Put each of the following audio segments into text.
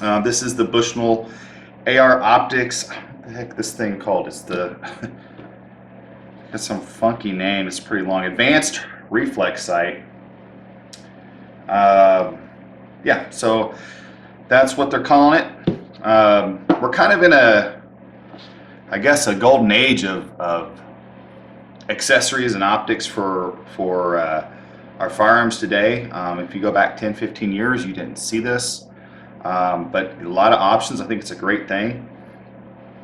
This is the Bushnell AR Optics. What the heck this thing called? It's the it's some funky name. It's pretty long. Advanced Reflex Sight. Yeah, so that's what they're calling it. We're kind of in I guess, a golden age of accessories and optics for our firearms today. If you go back 10, 15 years, you didn't see this. But a lot of options. I think it's a great thing.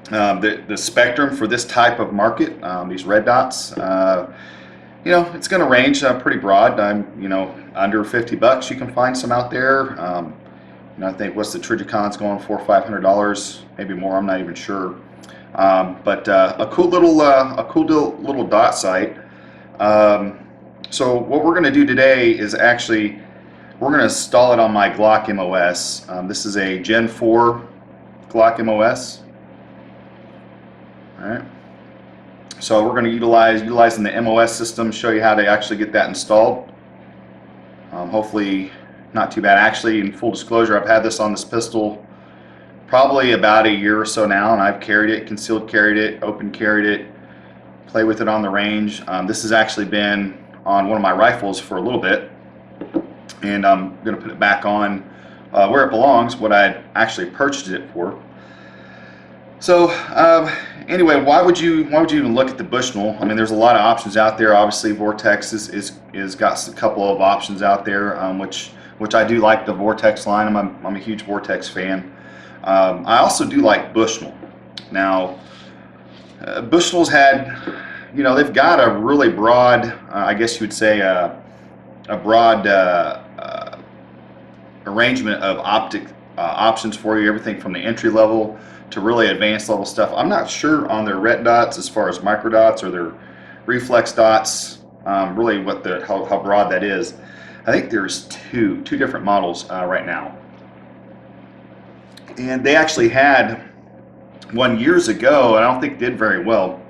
The spectrum for this type of market, these red dots, it's going to range pretty broad. Under $50 you can find some out there. I think what's the Trigicon's going for, $500, maybe more. I'm not even sure. But a cool little dot sight. So what we're going to do today is actually we're going to install it on my Glock MOS. This is a Gen 4 Glock MOS. All right. So we're going to utilizing the MOS system, show you how to actually get that installed. Hopefully not too bad. Actually, in full disclosure, I've had this on this pistol probably about a year or so now, and I've carried it, concealed carried it, open carried it, play with it on the range. This has actually been on one of my rifles for a little bit, and I'm going to put it back on where it belongs, what I actually purchased it for. So anyway, why would you even look at the Bushnell? I mean, there's a lot of options out there. Obviously, Vortex is got a couple of options out there, which I do like the Vortex line. I'm a huge Vortex fan. I also do like Bushnell. Now, Bushnell's had, they've got a really broad, I guess you would say, a broad arrangement of options for you, everything from the entry level to really advanced level stuff. I'm not sure on their ret dots as far as micro dots or their reflex dots, really how broad that is. I think there's two different models right now. And they actually had one years ago, and I don't think it did very well.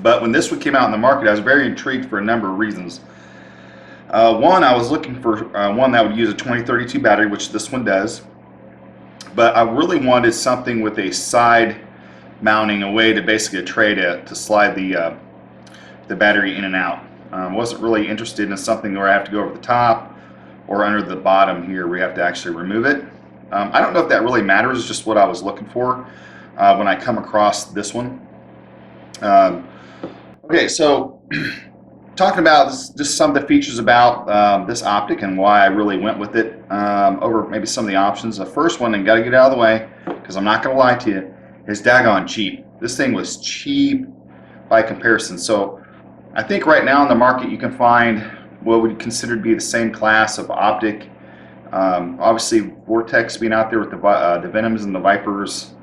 But when this one came out in the market, I was very intrigued for a number of reasons. One, I was looking for one that would use a 2032 battery, which this one does. But I really wanted something with a side mounting, a way to basically a tray to slide the battery in and out. Wasn't really interested in something where I have to go over the top or under the bottom here where you have to actually remove it. I don't know if that really matters. It's just what I was looking for when I come across this one. Okay, so talking about just some of the features about this optic and why I really went with it over maybe some of the options. The first one, and got to get out of the way because I'm not going to lie to you, is daggone cheap. This thing was cheap by comparison. So I think right now in the market you can find what would consider to be the same class of optic. Obviously, Vortex being out there with the Venoms and the Vipers,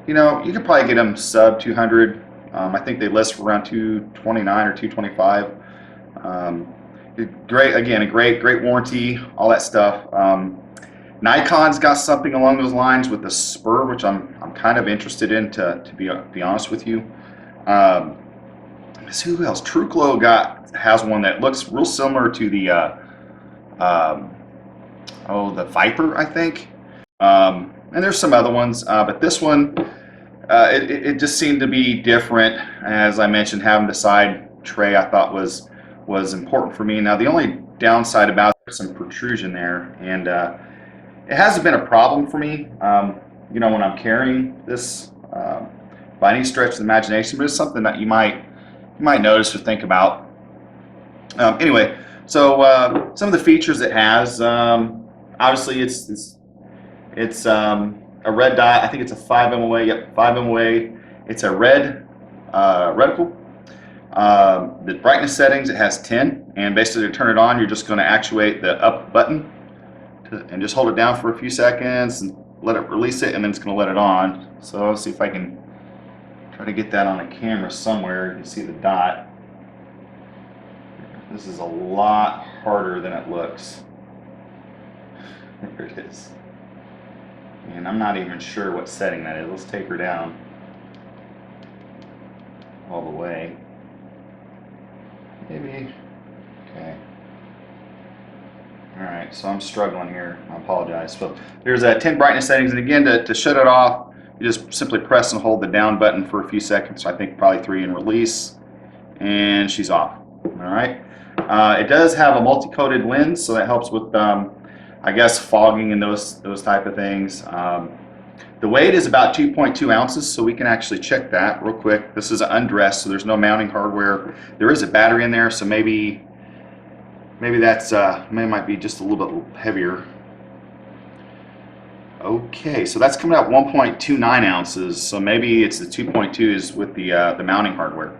you could probably get them sub 200. I think they list for around 229 or 225. Great, again, a great warranty, all that stuff. Nikon's got something along those lines with the spur, which I'm kind of interested in to be honest with you. Let's see who else. TrueGlow has one that looks real similar to the the Viper, I think. And there's some other ones, but this one, it just seemed to be different. As I mentioned, having the side tray I thought was important for me. Now the only downside about it is some protrusion there, and it hasn't been a problem for me. When I'm carrying this by any stretch of the imagination, but it's something that you might notice or think about. Anyway, so some of the features it has. Obviously, it's a red dot. I think it's a 5 MOA. Yep, 5 MOA. It's a red reticle. The brightness settings, it has 10, and basically to turn it on, you're just going to actuate the up button and just hold it down for a few seconds and let it release it, and then it's going to let it on. So let's see if I can try to get that on a camera somewhere. You can see the dot. This is a lot harder than it looks. There it is. And I'm not even sure what setting that is. Let's take her down all the way. Maybe. Okay. Alright, so I'm struggling here. I apologize. So there's 10 brightness settings, and again, to shut it off, you just simply press and hold the down button for a few seconds, so I think probably 3, and release, and she's off. Alright. It does have a multi-coated lens, so that helps with, I guess, fogging and those type of things. The weight is about 2.2 ounces, so we can actually check that real quick. This is undressed, so there's no mounting hardware. There is a battery in there, so maybe that's might be just a little bit heavier. Okay, so that's coming out 1.29 ounces, so maybe it's the 2.2s with the mounting hardware.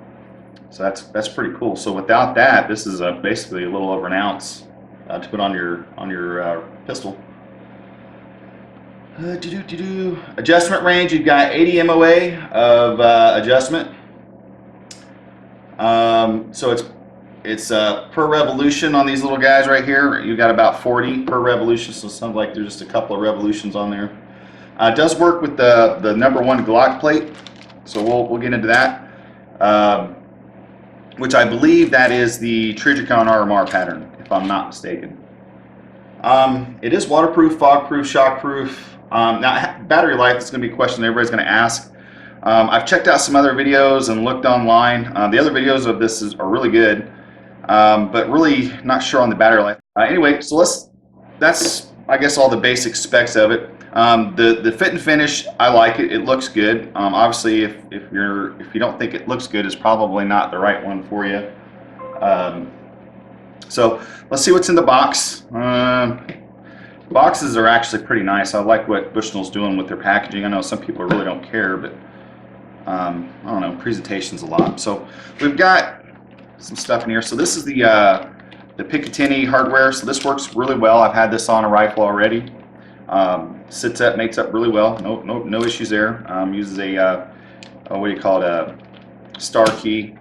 So that's pretty cool. So without that, this is basically a little over an ounce to put on your pistol. Adjustment range, you've got 80 MOA of adjustment. So it's per revolution on these little guys right here. You've got about 40 per revolution, so it sounds like there's just a couple of revolutions on there. It does work with the #1 Glock plate, so we'll get into that. Which I believe that is the Trijicon RMR pattern, if I'm not mistaken. It is waterproof, fog-proof, shock-proof. Now, battery life is going to be a question everybody's going to ask. I've checked out some other videos and looked online. The other videos of this are really good, but really not sure on the battery life. Anyway, so that's I guess all the basic specs of it. The fit and finish, I like it. It looks good. Obviously, if you don't think it looks good, it's probably not the right one for you. So let's see what's in the box. Boxes are actually pretty nice. I like what Bushnell's doing with their packaging. I know some people really don't care, but I don't know, presentation's a lot. So we've got some stuff in here. So this is the Picatinny hardware. So this works really well. I've had this on a rifle already. Sits up, mates up really well. No issues there. Uses a what do you call it? A star key.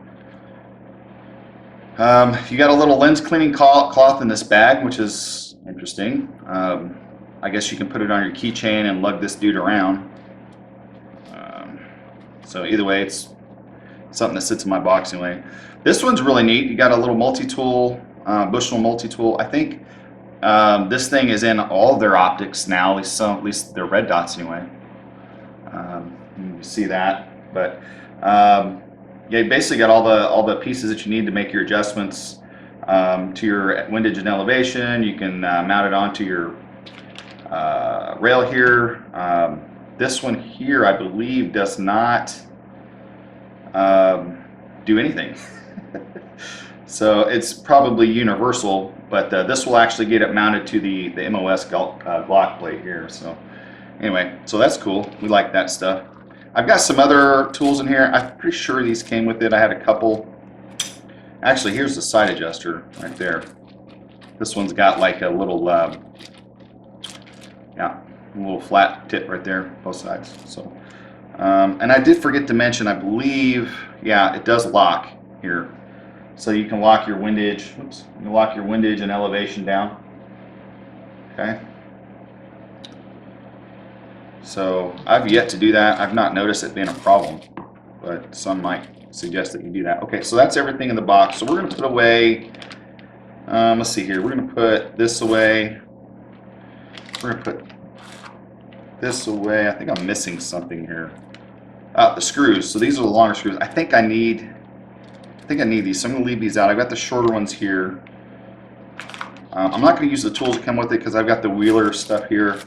You got a little lens cleaning cloth in this bag, which is interesting. I guess you can put it on your keychain and lug this dude around. So either way, it's something that sits in my box anyway. This one's really neat. You got a little multi-tool, Bushnell multi-tool. I think this thing is in all of their optics now, at least their red dots anyway. You see that, but yeah, you basically got all the pieces that you need to make your adjustments to your windage and elevation. You can mount it onto your rail here. This one here, I believe, does not do anything. So it's probably universal, but this will actually get it mounted to the MOS Glock plate here. So anyway, so that's cool. We like that stuff. I've got some other tools in here. I'm pretty sure these came with it. I had a couple. Actually, here's the sight adjuster right there. This one's got like a little, yeah, a little flat tip right there, both sides. So, and I did forget to mention, I believe, yeah, it does lock here. So you can lock your windage. Oops, you can lock your windage and elevation down. Okay. So I've yet to do that. I've not noticed it being a problem, but some might suggest that you do that. Okay, so that's everything in the box. So we're going to put away, let's see here, we're going to put this away. We're going to put this away. I think I'm missing something here. The screws. So these are the longer screws. I think I need these, so I'm going to leave these out. I've got the shorter ones here. I'm not going to use the tools that come with it because I've got the Wheeler stuff here.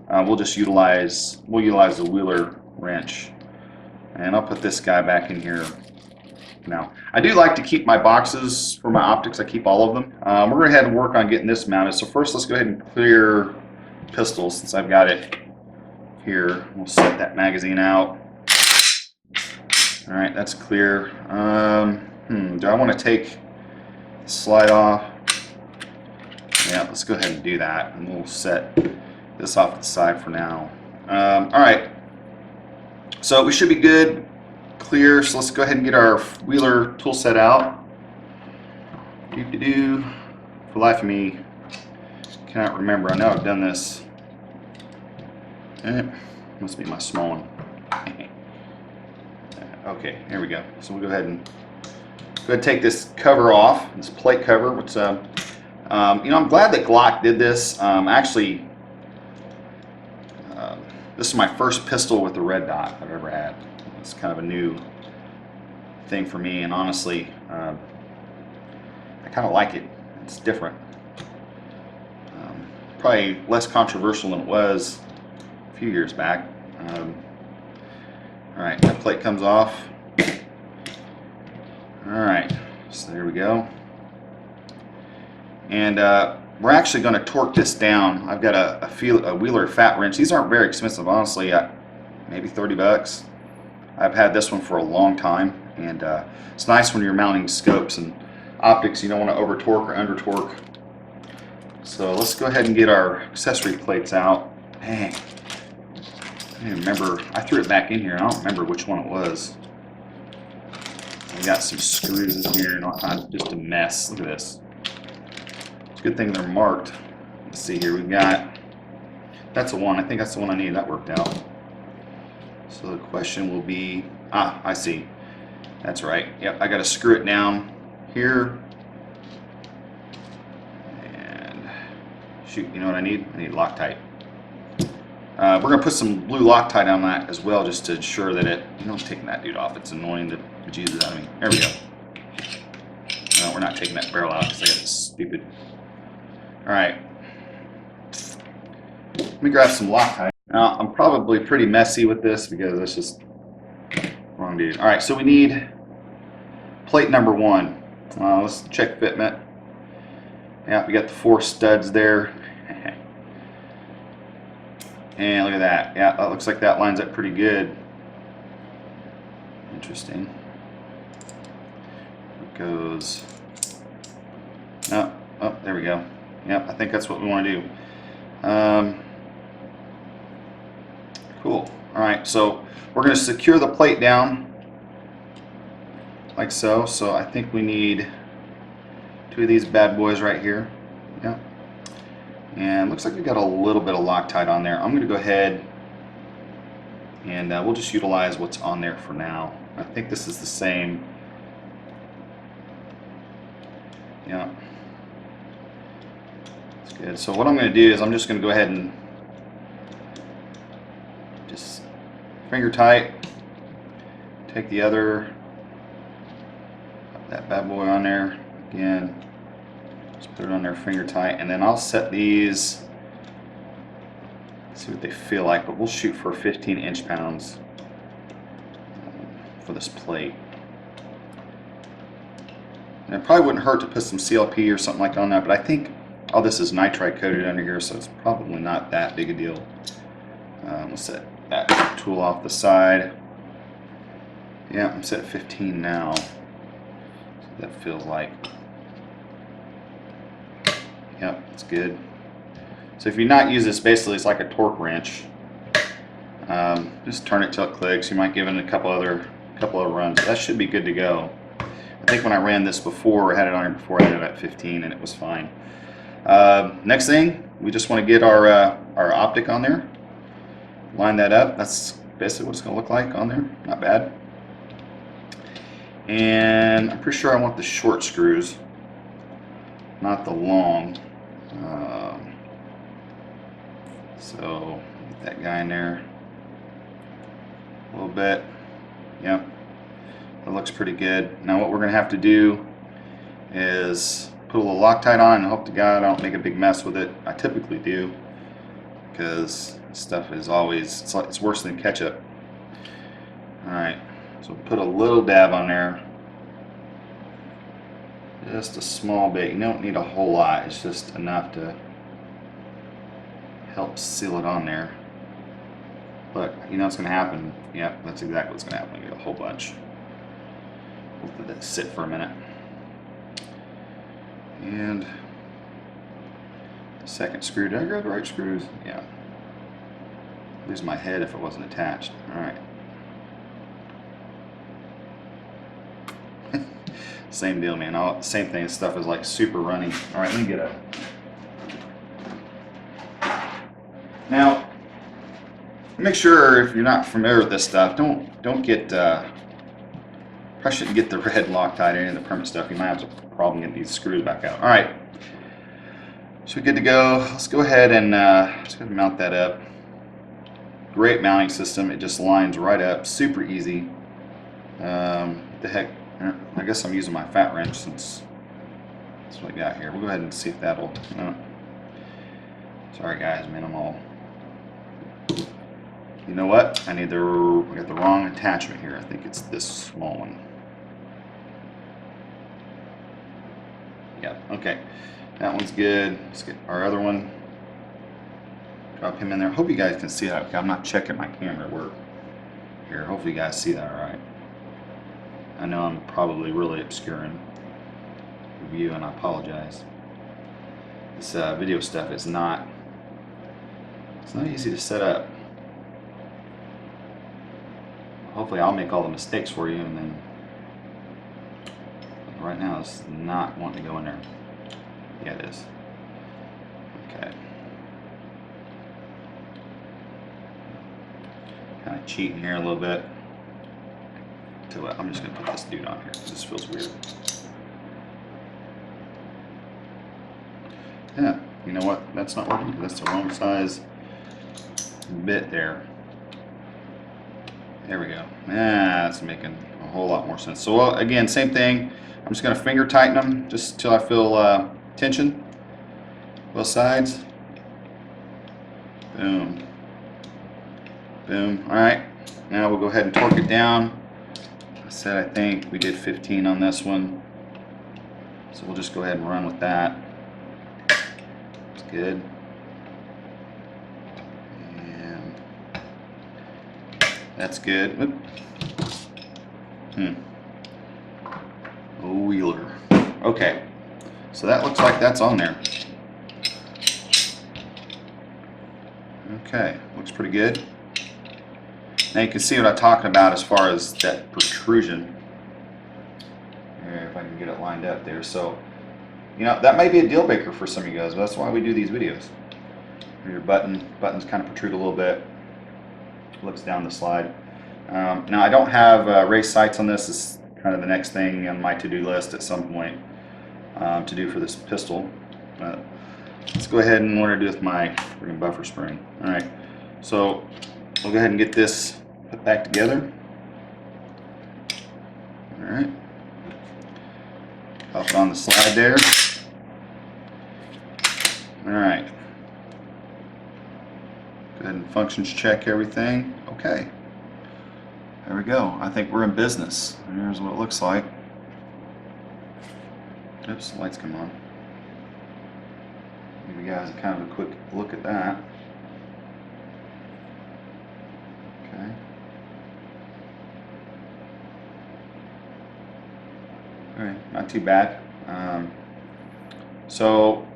We'll utilize the Wheeler wrench, and I'll put this guy back in here. Now, I do like to keep my boxes for my optics. I keep all of them. We're going to go ahead and work on getting this mounted. So first, let's go ahead and clear pistol since I've got it here. We'll set that magazine out. All right, that's clear. Do I want to take the slide off? Yeah, let's go ahead and do that, and we'll set this off to the side for now. All right, so we should be good, clear. So let's go ahead and get our Wheeler tool set out. For the life of me, cannot remember. I know I've done this. Must be my small one. Okay, here we go. So we'll go ahead and take this cover off, this plate cover, which You know, I'm glad that Glock did this. Actually, this is my first pistol with the red dot I've ever had. It's kind of a new thing for me, and honestly, I kind of like it. It's different. Probably less controversial than it was a few years back. All right, that plate comes off. All right, so there we go. And we're actually going to torque this down. I've got a Wheeler fat wrench. These aren't very expensive, honestly. Maybe 30 bucks. I've had this one for a long time, and it's nice when you're mounting scopes and optics. You don't want to over torque or under torque. So let's go ahead and get our accessory plates out. Dang, I don't remember. I threw it back in here. I don't remember which one it was. We got some screws in here and all kinds, just a mess. Look at this. It's a good thing they're marked. Let's see here. We've got, that's the one. I think that's the one I need. That worked out. So the question will be, I see. That's right. Yep, I got to screw it down here. And shoot, you know what I need? I need Loctite. We're going to put some blue Loctite on that as well, just to ensure that it, you know, I'm taking that dude off. It's annoying the bejesus out of me. There we go. No, we're not taking that barrel out because I got this stupid. All right. Let me grab some Loctite. Now, I'm probably pretty messy with this because that's just wrong dude. All right, so we need plate number 1. Let's check fitment. Yeah, we got the 4 studs there. And look at that. Yeah, that looks like that lines up pretty good. Interesting. It goes. Oh, there we go. Yep, I think that's what we want to do. Cool. All right, so we're going to secure the plate down like so. So I think we need 2 of these bad boys right here. Yep. And looks like we got a little bit of Loctite on there. I'm going to go ahead and we'll just utilize what's on there for now. I think this is the same. Yeah. That's good. So what I'm going to do is I'm just going to go ahead and just finger tight. Take the other, that bad boy on there again. Just put it on there finger tight, and then I'll set these, see what they feel like, but we'll shoot for 15 inch-pounds for this plate. And it probably wouldn't hurt to put some CLP or something like on that, but I think all this is nitride coated under here, so it's probably not that big a deal. We'll set that tool off the side. Yeah, I'm set at 15 now. So that feels like. Yep, it's good. So if you not use this, basically it's like a torque wrench. Just turn it till it clicks. You might give it a couple other runs. That should be good to go. I think when I ran this before, I had it on here before, I had it at 15 and it was fine. Next thing, we just want to get our optic on there. Line that up. That's basically what it's going to look like on there. Not bad. And I'm pretty sure I want the short screws, not the long. So get that guy in there a little bit. Yep, that looks pretty good. Now what we're going to have to do is put a little Loctite on and hope to God I don't make a big mess with it. I typically do, because this stuff is always, it's worse than ketchup. Alright, so put a little dab on there. Just a small bit. You don't need a whole lot. It's just enough to help seal it on there. Look, you know what's going to happen. Yep, that's exactly what's going to happen. You get a whole bunch. We'll let that sit for a minute. And the second screw. Did I grab the right screws? Yeah. Lose my head if it wasn't attached. Alright. Same deal, man. Same thing. This stuff is like super runny. All right, let me get a. Now, make sure if you're not familiar with this stuff, don't get. Probably shouldn't get the red Loctite or any of the permanent stuff. You might have a problem getting these screws back out. All right. So good to go. Let's go ahead and just gonna mount that up. Great mounting system. It just lines right up. Super easy. The heck, I guess I'm using my fat wrench since that's what I got here. We'll go ahead and see if that'll. Sorry guys, man. I'm all. You know what? I got the wrong attachment here. I think it's this small one. Yeah. Okay. That one's good. Let's get our other one. Drop him in there. Hope you guys can see that. Okay, I'm not checking my camera work here. Hopefully you guys see that all right. I know I'm probably really obscuring the view, and I apologize. This video stuff is not. It's not easy to set up. Hopefully I'll make all the mistakes for you, and then right now it's not wanting to go in there. Yeah, it is. Okay. Kind of cheating here a little bit. So I'm just going to put this dude on here because this feels weird. Yeah, you know what? That's not working because that's the wrong size bit there. There we go. That's making a whole lot more sense. So again, same thing. I'm just going to finger tighten them just until I feel tension. Both sides. Boom. Boom. All right. Now we'll go ahead and torque it down. I said I think we did 15 on this one. So we'll just go ahead and run with that. That's good. And that's good. A wheeler. Okay. So that looks like that's on there. Okay, looks pretty good. Now you can see what I'm talking about as far as that protrusion. Here, if I can get it lined up there. So, you know, that may be a deal breaker for some of you guys, but that's why we do these videos. Your buttons kind of protrude a little bit. Looks down the slide. Now I don't have race sights on this. This is kind of the next thing on my to-do list at some point to do for this pistol. Let's go ahead and what do I do with my buffer spring. All right, so we'll go ahead and get this put back together. All right, pop it on the slide there. All right, go ahead and functions check everything. Okay, there we go. I think we're in business. Here's what it looks like. Oops, the lights come on. Give you guys kind of a quick look at that. Okay. Alright, not too bad. So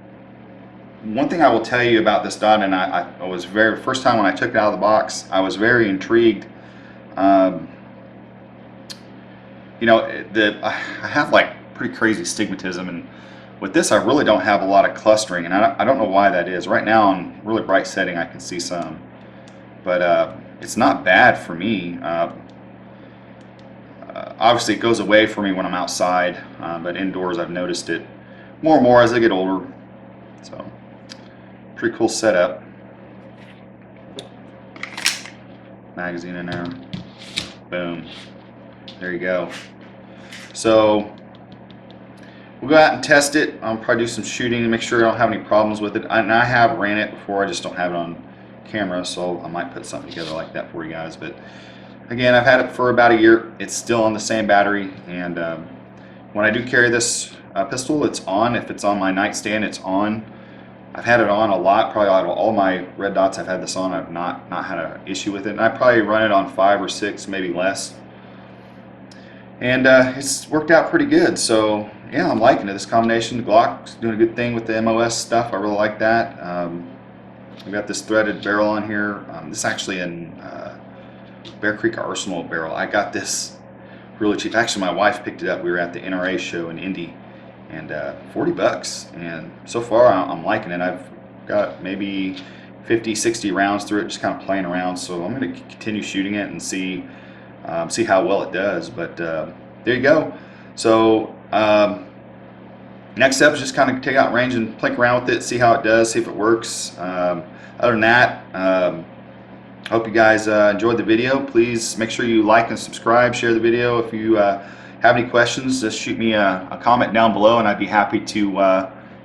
one thing I will tell you about this dot, and I was first time when I took it out of the box, I was very intrigued. You know, I have like pretty crazy stigmatism, and with this I really don't have a lot of clustering, and I don't know why that is. Right now on really bright setting I can see some, but it's not bad for me. Obviously it goes away for me when I'm outside, but indoors I've noticed it more and more as I get older. So pretty cool setup. Magazine in there. Boom. There you go. So we'll go out and test it. I'll probably do some shooting to make sure I don't have any problems with it. And I have ran it before, I just don't have it on camera, so I might put something together like that for you guys. But again, I've had it for about a year. It's still on the same battery, and when I do carry this pistol, it's on. If it's on my nightstand, it's on. I've had it on a lot, probably out of all my red dots I've had this on. I've not had an issue with it, and I probably run it on 5 or 6, maybe less. And it's worked out pretty good. So yeah, I'm liking it. This combination, the Glock's doing a good thing with the MOS stuff. I really like that. I've got this threaded barrel on here. This is actually in Bear Creek Arsenal barrel. I got this really cheap. Actually, my wife picked it up. We were at the NRA show in Indy, and 40 bucks. And so far, I'm liking it. I've got maybe 50, 60 rounds through it, just kind of playing around. So I'm going to continue shooting it and see how well it does. But there you go. So next step is just kind of take out range and plink around with it, see how it does, see if it works. Other than that, hope you guys enjoyed the video. Please make sure you like and subscribe, share the video. If you have any questions, just shoot me a comment down below, and I'd be happy to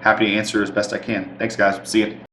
answer as best I can. Thanks, guys. See you.